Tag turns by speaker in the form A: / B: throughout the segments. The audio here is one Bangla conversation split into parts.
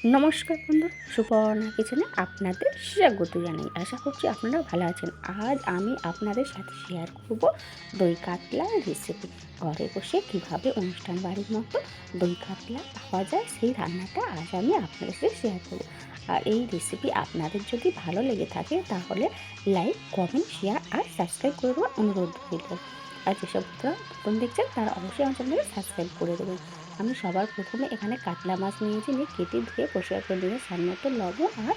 A: নমস্কার বন্ধুরা, সুপর্ণা কিচেনে আপনাদের স্বাগত জানাই। আশা করছি আপনারা ভালো আছেন। আজ আমি আপনাদের সাথে শেয়ার করব দই কাতলার রেসিপি। ঘরে বসে কিভাবে অনুষ্ঠান বাড়ির মতো দই কাতলা পাওয়া যায় সেই রান্নাটা আজ আমি আপনাদের সাথে শেয়ার করব। আর এই রেসিপি আপনাদের যদি ভালো লেগে থাকে তাহলে লাইক, কমেন্ট, শেয়ার আর সাবস্ক্রাইব করে দেওয়ার অনুরোধ রইল। আর যেসব বন্ধুরা নতুন দেখছেন তারা অবশ্যই আমার চ্যানেলকে সাবস্ক্রাইব করে দেবেন। আমি সবার প্রথমে এখানে কাতলা মাছ নিয়েছি, নিয়ে কেটে ধুয়ে পরিষ্কার করে দিয়ে স্বাদ মতো লবণ আর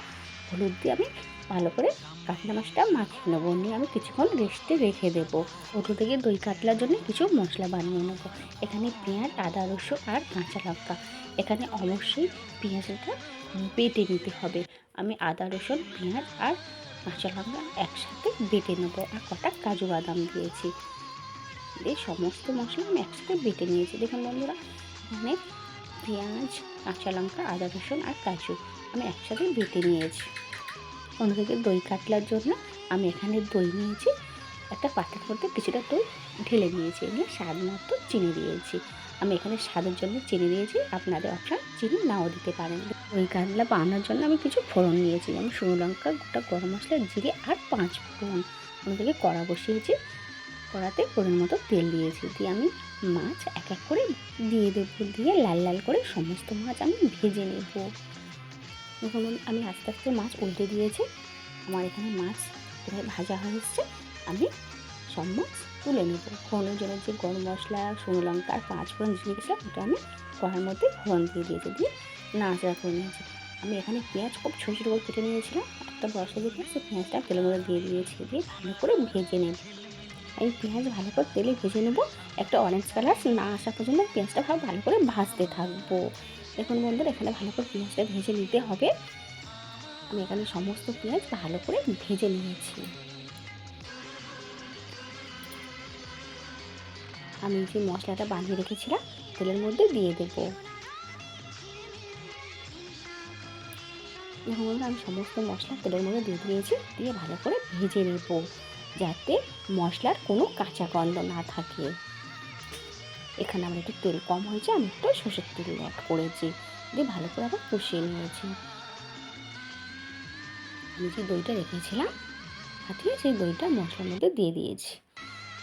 A: হলুদ দিয়ে আমি ভালো করে কাতলা মাছটা মাখিয়ে নেবো। নিয়ে আমি কিছুক্ষণ রেস্টে রেখে দেবো। ওটু থেকে দই কাতলার জন্য কিছু মশলা বানিয়ে নেবো। এখানে পেঁয়াজ, আদা, রসুন আর কাঁচা লঙ্কা। এখানে অবশ্যই পেঁয়াজটা বেটে নিতে হবে। আমি আদা, রসুন, পেঁয়াজ আর কাঁচা লঙ্কা একসাথে বেটে নেবো। আর কটা কাজু বাদাম দিয়েছি। এই সমস্ত মশলা আমি একসাথে বেটে নিয়েছি। দেখুন বন্ধুরা, এখানে পেঁয়াজ, কাঁচা লঙ্কা, আদা, রসুন আর কাজু আমি একসাথে বেটে নিয়েছি। অন্যদিকে দই কাতলার জন্য আমি এখানে দই নিয়েছি। একটা পাত্রের মধ্যে কিছুটা দই ঢেলে নিয়েছি, নিয়ে স্বাদ মতো চিনি দিয়েছি। আমি এখানে স্বাদের জন্য চিনি দিয়েছি, আপনাদের অপশান চিনি নাও দিতে পারেন। দই কাতলা বানানোর জন্য আমি কিছু ফোড়ন নিয়েছি, আমি শুকনো লঙ্কা, গোটা গরম মশলা, জিরে আর 5 ফোড়ন। অন্যদিকে কড়া বসিয়েছি, কড়াতে পরিমাণ মতো তেল দিয়েছি, দিয়ে আমি মাছ এক এক করে দিয়ে দেবো। দিয়ে লাল লাল করে সমস্ত মাছ আমি ভেজে নেব। দেখুন আমি আস্তে আস্তে মাছ উল্টে দিয়েছি। আমার এখানে মাছ প্রায় ভাজা হয়ে এসছে। আমি সব মাছ তুলে নেব। ফোড়নের জন্য যে গরম মশলা, শুকনো লঙ্কা আর 5 ফোড়ন দিয়ে গেছিলাম ওটা আমি কড়ার মধ্যে ফোড়ন দিয়ে দিয়েছি, দিয়ে নাড়াচাড়া করে নিয়েছি। আমি এখানে পেঁয়াজ খুব ছোটো ছোটো করে কেটে নিয়েছিলাম। একটা বড় সাইজের পেঁয়াজ, সেই পেঁয়াজটা তেলের মধ্যে দিয়ে দিয়েছি, দিয়ে ভালো করে ভেজে নেব। এই পেঁয়াজ ভালো করে তেলে ভেজে নেব। একটা অরেঞ্জ কালার না আসা পর্যন্ত পেঁয়াজটা ভালো করে ভাজতে থাকবো। দেখুন বন্ধুরা, এখানে ভালো করে পেঁয়াজটা ভেজে নিতে হবে। আমি এখানে সমস্ত পেঁয়াজ ভালো করে ভেজে নিয়েছি। আমি যে মশলাটা বানিয়ে রেখেছিলাম তেলের মধ্যে দিয়ে দেবো। দেখুন বন্ধুরা, আমি সমস্ত মশলা তেলের মধ্যে দিয়ে দিয়েছি, দিয়ে ভালো করে ভেজে নেব যাতে মশলার কোনো কাঁচা গন্ধ না থাকে। এখানে আমার একটু তেল কম হয়েছে, আমি একটু সর্ষের তেল অ্যাড করেছি, দিয়ে ভালো করে আবার কষিয়ে নিয়েছি। আমি যে দইটা রেখেছিলাম ফাটিয়ে, সেই দইটা মশলার মধ্যে দিয়ে দিয়েছি,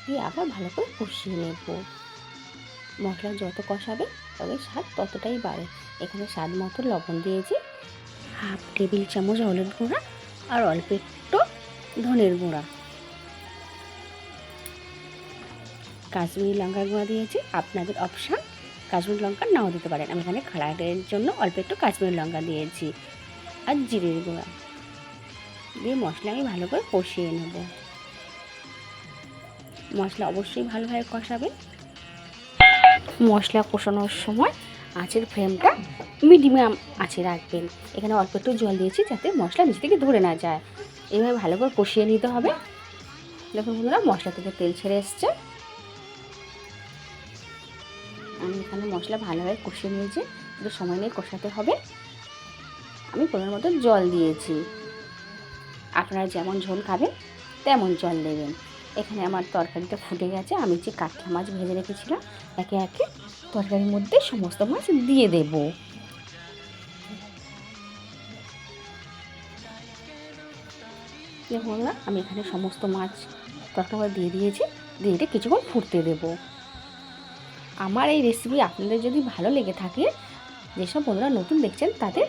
A: দিয়ে আবার ভালো করে কষিয়ে নেব। মশলা যত কষাবে তবে স্বাদ ততটাই বাড়ে। এখানে স্বাদ মতো লবণ দিয়েছি, 1/2 টেবিল চামচ হলুদ গুঁড়া আর অল্প একটু ধনের গুঁড়া, কাশ্মীরি লঙ্কার গুঁড়া দিয়েছি। আপনাদের অপশান কাশ্মীরি লঙ্কা নাও দিতে পারেন। আমি এখানে কালারের জন্য অল্প একটু কাশ্মীরি লঙ্কা দিয়েছি আর জিরের গুঁড়া দিয়ে মশলা আমি ভালো করে কষিয়ে নেব। মশলা অবশ্যই ভালোভাবে কষাবেন। মশলা কষানোর সময় আঁচের ফ্লেমটা মিডিয়াম আঁচে রাখবেন। এখানে অল্প একটু জল দিয়েছি যাতে মশলা নিচে থেকে ধরে না যায়। এইভাবে ভালো করে কষিয়ে নিতে হবে। দেখুন বন্ধুরা, মশলা থেকে তেল ছেড়ে এসছে। আমি এখানে মশলা ভালোভাবে কষিয়ে নিয়েছি, একটু সময় নিয়ে কষাতে হবে। আমি পরিমাণ মতো জল দিয়েছি, আপনারা যেমন ঝোল খাবেন তেমন জল দেবেন। এখানে আমার তরকারিটা ফুটে গেছে। আমি যে কাতলা মাছ ভেজে রেখেছিলাম একে একে তরকারির মধ্যে সমস্ত মাছ দিয়ে দেব। দেখুন না, আমি এখানে সমস্ত মাছ তরকারি দিয়ে দিয়েছি, দিয়ে এটা কিছুক্ষণ ফুটতে দেব। আমার এই রেসিপি আপনাদের যদি ভালো লেগে থাকে, যেসব বন্ধুরা নতুন দেখছেন তাদের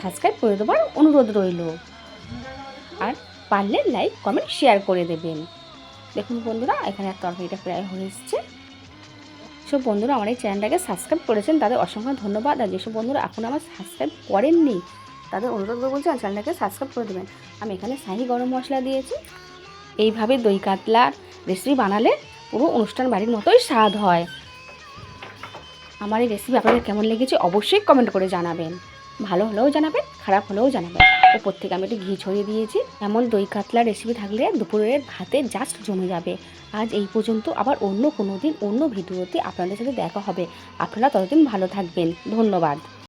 A: সাবস্ক্রাইব করে দেওয়ার অনুরোধ রইল। আর পারলে লাইক, কমেন্ট, শেয়ার করে দেবেন। দেখুন বন্ধুরা, এখানে তরকারিটা প্রায় হয়ে এসছে। সব বন্ধুরা আমার এই চ্যানেলটাকে সাবস্ক্রাইব করেছেন তাদের অসংখ্য ধন্যবাদ। আর যেসব বন্ধুরা এখন আমার সাবস্ক্রাইব করেননি তাদের অনুরোধ করে বলছি চ্যানেলটাকে সাবস্ক্রাইব করে দেবেন। আমি এখানে শাহি গরম মশলা দিয়েছি। এইভাবে দই কাতলার রেসিপি বানালে পুরো অনুষ্ঠান বাড়ির মতোই স্বাদ হয়। আমার এই রেসিপি আপনাদের কেমন লেগেছে অবশ্যই কমেন্ট করে জানাবেন। ভালো হলেও জানাবেন, খারাপ হলেও জানাবেন। ওপর থেকে আমি একটু ঘি ছড়িয়ে দিয়েছি। এমন দই কাতলার রেসিপি থাকলে দুপুরের ভাতে জাস্ট জমে যাবে। আজ এই পর্যন্ত, আবার অন্য কোনো দিন অন্য ভিডিওতে আপনাদের সাথে দেখা হবে। আপনারা ততদিন ভালো থাকবেন। ধন্যবাদ।